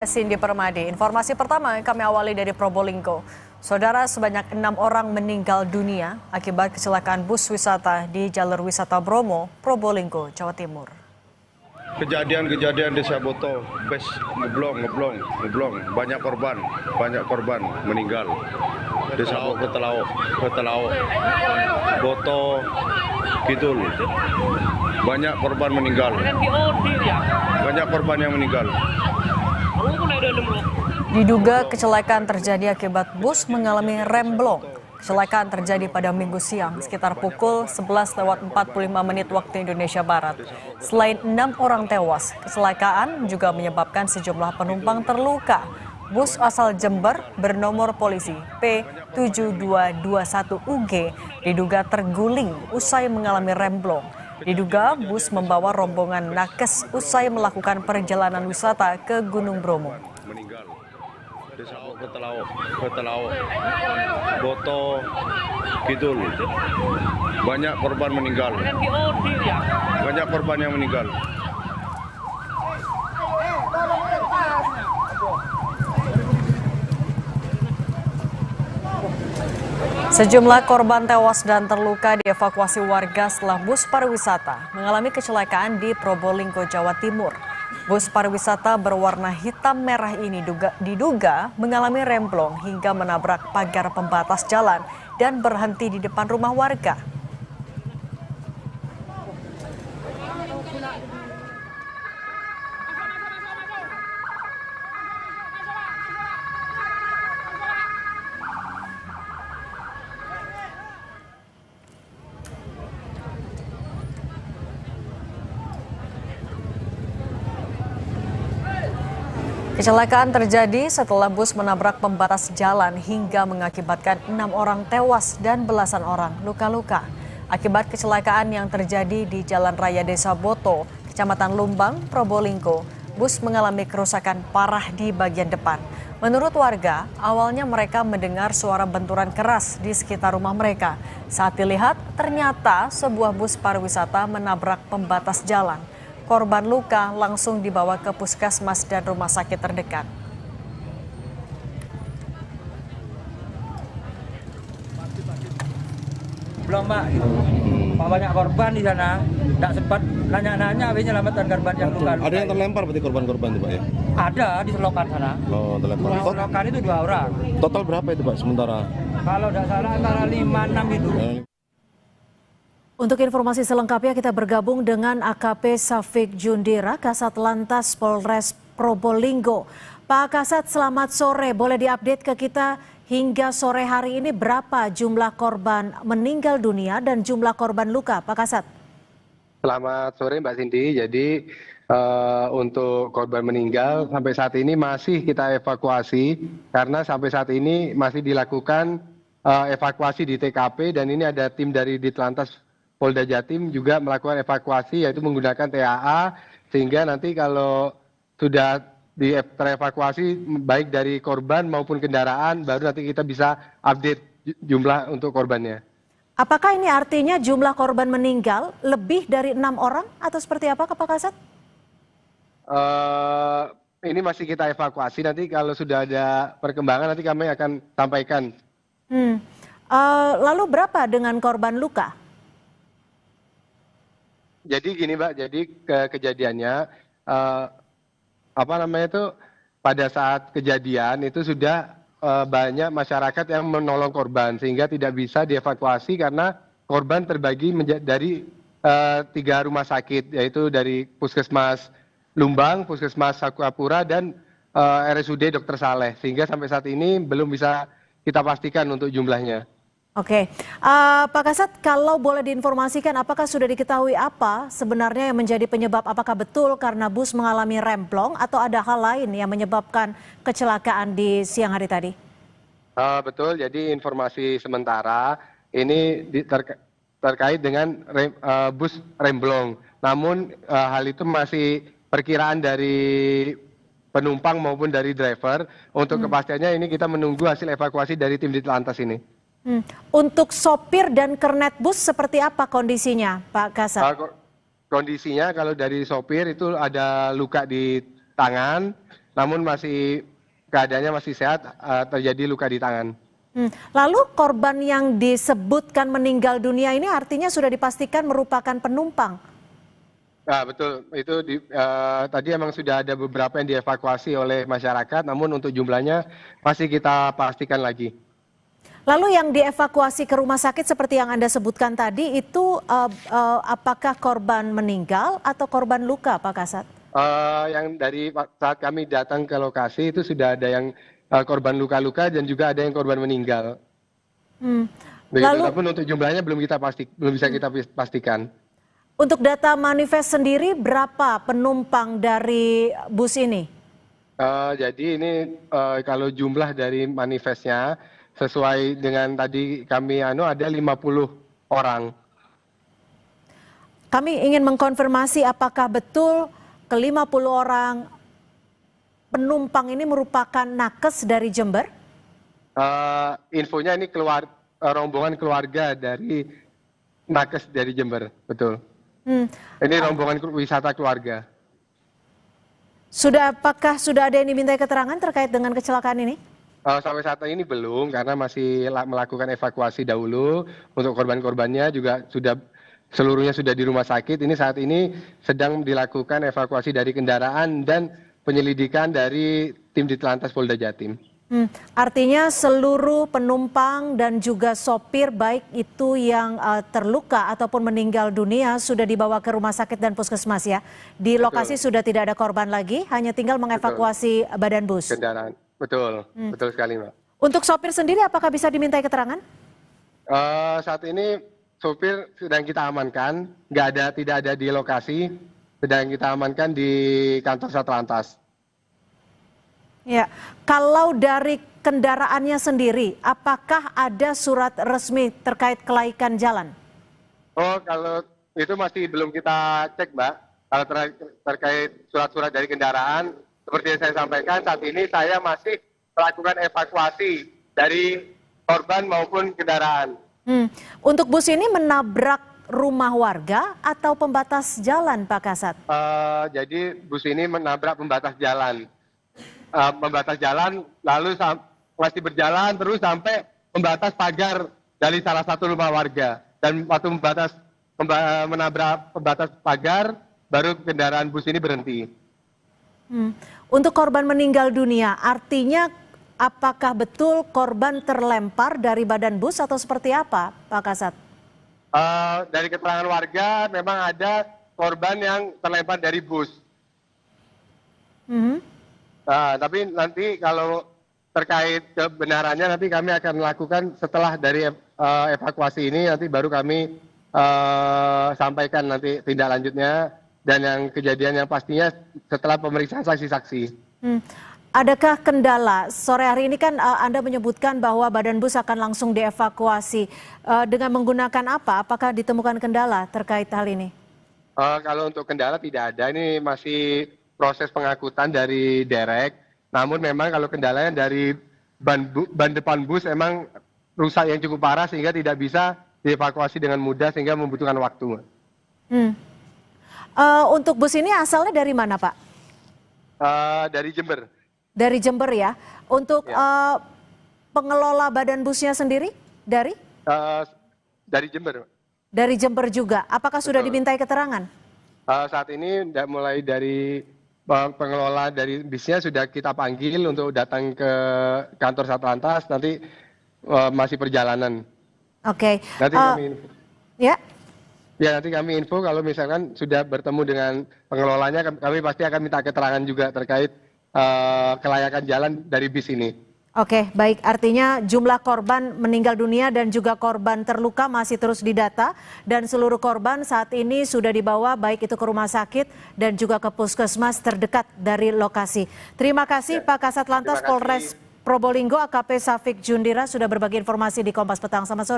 Cindy Permadi. Informasi pertama kami awali dari Probolinggo. Saudara, sebanyak 6 orang meninggal dunia akibat kecelakaan bus wisata di jalur wisata Bromo, Probolinggo, Jawa Timur. Kejadian Desa Boto, bus ngeblong, banyak korban meninggal. Desa Boto Boto Kidul, banyak korban meninggal. Banyak korban yang meninggal. Diduga kecelakaan terjadi akibat bus mengalami remblong. Kecelakaan terjadi pada Minggu siang sekitar pukul 11:45 waktu Indonesia Barat. Selain 6 orang tewas, kecelakaan juga menyebabkan sejumlah penumpang terluka. Bus asal Jember bernomor polisi P7221UG diduga terguling usai mengalami remblong. Diduga bus membawa rombongan nakes usai melakukan perjalanan wisata ke Gunung Bromo. Meninggal. Desa Boto Kidul, banyak korban meninggal. Banyak korban yang meninggal. Sejumlah korban tewas dan terluka dievakuasi warga setelah bus pariwisata mengalami kecelakaan di Probolinggo, Jawa Timur. Bus pariwisata berwarna hitam merah ini diduga mengalami remblong hingga menabrak pagar pembatas jalan dan berhenti di depan rumah warga. Kecelakaan terjadi setelah bus menabrak pembatas jalan hingga mengakibatkan 6 orang tewas dan belasan orang luka-luka. Akibat kecelakaan yang terjadi di Jalan Raya Desa Boto, Kecamatan Lumbang, Probolinggo, bus mengalami kerusakan parah di bagian depan. Menurut warga, awalnya mereka mendengar suara benturan keras di sekitar rumah mereka. Saat dilihat, ternyata sebuah bus pariwisata menabrak pembatas jalan. Korban luka langsung dibawa ke puskesmas dan rumah sakit terdekat. Belum Pak, banyak korban di sana. Tidak sempat nanya-nanya, tapi nyelamatkan korban yang luka. Ada yang terlempar berarti korban-korban itu Pak ya? Ada di selokan sana. Oh, terlempar. Di selokan itu 2 orang. Total berapa itu Pak sementara? Kalau tidak salah antara 5-6 itu. Untuk informasi selengkapnya kita bergabung dengan AKP Safik Jundira, Kasat Lantas Polres Probolinggo. Pak Kasat, selamat sore. Boleh diupdate ke kita hingga sore hari ini berapa jumlah korban meninggal dunia dan jumlah korban luka, Pak Kasat? Selamat sore Mbak Cindy. Jadi untuk korban meninggal sampai saat ini masih kita evakuasi karena sampai saat ini masih dilakukan evakuasi di TKP dan ini ada tim dari Ditlantas Polda Jatim juga melakukan evakuasi yaitu menggunakan TAA sehingga nanti kalau sudah terevakuasi baik dari korban maupun kendaraan baru nanti kita bisa update jumlah untuk korbannya. Apakah ini artinya jumlah korban meninggal lebih dari 6 orang atau seperti apa Pak Kasat? Ini masih kita evakuasi, nanti kalau sudah ada perkembangan nanti kami akan sampaikan. Lalu berapa dengan korban luka? Jadi gini Mbak, jadi kejadiannya pada saat kejadian itu sudah banyak masyarakat yang menolong korban sehingga tidak bisa dievakuasi karena korban terbagi dari 3 rumah sakit yaitu dari Puskesmas Lumbang, Puskesmas Sakupura dan RSUD Dr. Saleh sehingga sampai saat ini belum bisa kita pastikan untuk jumlahnya. Oke, Pak Kasat, kalau boleh diinformasikan apakah sudah diketahui apa sebenarnya yang menjadi penyebab, apakah betul karena bus mengalami remblong atau ada hal lain yang menyebabkan kecelakaan di siang hari tadi? Betul, jadi informasi sementara ini terkait dengan bus remblong. Namun hal itu masih perkiraan dari penumpang maupun dari driver. Untuk kepastiannya ini kita menunggu hasil evakuasi dari tim Ditlantas ini. Untuk sopir dan kernet bus seperti apa kondisinya, Pak Kasat? Kondisinya kalau dari sopir itu ada luka di tangan, namun keadaannya masih sehat, terjadi luka di tangan. Lalu korban yang disebutkan meninggal dunia ini artinya sudah dipastikan merupakan penumpang? Nah, betul, itu tadi emang sudah ada beberapa yang dievakuasi oleh masyarakat, namun untuk jumlahnya masih kita pastikan lagi. Lalu yang dievakuasi ke rumah sakit seperti yang Anda sebutkan tadi itu apakah korban meninggal atau korban luka, Pak Kasat? Yang dari saat kami datang ke lokasi itu sudah ada yang korban luka-luka dan juga ada yang korban meninggal. Begitu, tapi untuk jumlahnya belum bisa kita pastikan. Untuk data manifest sendiri berapa penumpang dari bus ini? Jadi ini kalau jumlah dari manifestnya sesuai dengan tadi kami ada 50 orang. Kami ingin mengkonfirmasi apakah betul ke-50 orang penumpang ini merupakan nakes dari Jember? Infonya ini rombongan keluarga dari nakes dari Jember, betul. Ini rombongan wisata keluarga. Apakah sudah ada yang dimintai keterangan terkait dengan kecelakaan ini? Sampai saat ini belum, karena masih melakukan evakuasi dahulu. Untuk korban-korbannya juga seluruhnya sudah di rumah sakit. Ini saat ini sedang dilakukan evakuasi dari kendaraan dan penyelidikan dari tim Ditlantas Polda Jatim. Artinya seluruh penumpang dan juga sopir baik itu yang terluka ataupun meninggal dunia sudah dibawa ke rumah sakit dan puskesmas ya. Di lokasi sudah tidak ada korban lagi, hanya tinggal mengevakuasi badan bus. Kendaraan, betul sekali, Mbak. Untuk sopir sendiri apakah bisa dimintai keterangan? Saat ini sopir sedang kita amankan, tidak ada di lokasi, sedang kita amankan di kantor Satlantas. Ya, kalau dari kendaraannya sendiri, apakah ada surat resmi terkait kelaikan jalan? Kalau itu masih belum kita cek, Mbak. Kalau terkait surat-surat dari kendaraan, seperti yang saya sampaikan, saat ini saya masih melakukan evakuasi dari korban maupun kendaraan. Untuk bus ini menabrak rumah warga atau pembatas jalan, Pak Kasat? Jadi bus ini menabrak pembatas jalan. Lalu masih berjalan terus sampai membatas pagar dari salah satu rumah warga, dan waktu menabrak pembatas pagar baru kendaraan bus ini berhenti. Untuk korban meninggal dunia, artinya apakah betul korban terlempar dari badan bus atau seperti apa, Pak Kasat? Dari keterangan warga memang ada korban yang terlempar dari bus. Tapi nanti kalau terkait kebenarannya nanti kami akan lakukan setelah dari evakuasi ini, nanti baru kami sampaikan nanti tindak lanjutnya dan yang kejadian yang pastinya setelah pemeriksaan saksi-saksi. Adakah kendala? Sore hari ini kan Anda menyebutkan bahwa badan bus akan langsung dievakuasi. Dengan menggunakan apa? Apakah ditemukan kendala terkait hal ini? Kalau untuk kendala tidak ada, ini masih proses pengangkutan dari derek. Namun memang kalau kendalanya dari ban depan bus emang rusak yang cukup parah sehingga tidak bisa dievakuasi dengan mudah sehingga membutuhkan waktu. Untuk bus ini asalnya dari mana, Pak? Dari Jember. Dari Jember ya. Untuk pengelola badan busnya sendiri dari? Dari Jember. Dari Jember juga. Apakah sudah dimintai keterangan? Saat ini mulai dari pengelola dari bisnya sudah kita panggil untuk datang ke kantor Satlantas, nanti masih perjalanan. Oke. Nanti kami info. Ya. Ya, nanti kami info kalau misalkan sudah bertemu dengan pengelolanya, kami pasti akan minta keterangan juga terkait kelayakan jalan dari bis ini. Oke, baik. Artinya jumlah korban meninggal dunia dan juga korban terluka masih terus didata, dan seluruh korban saat ini sudah dibawa baik itu ke rumah sakit dan juga ke puskesmas terdekat dari lokasi. Terima kasih Pak Kasat Lantas Polres Probolinggo AKP Safik Jundira sudah berbagi informasi di Kompas Petang. Selamat sore.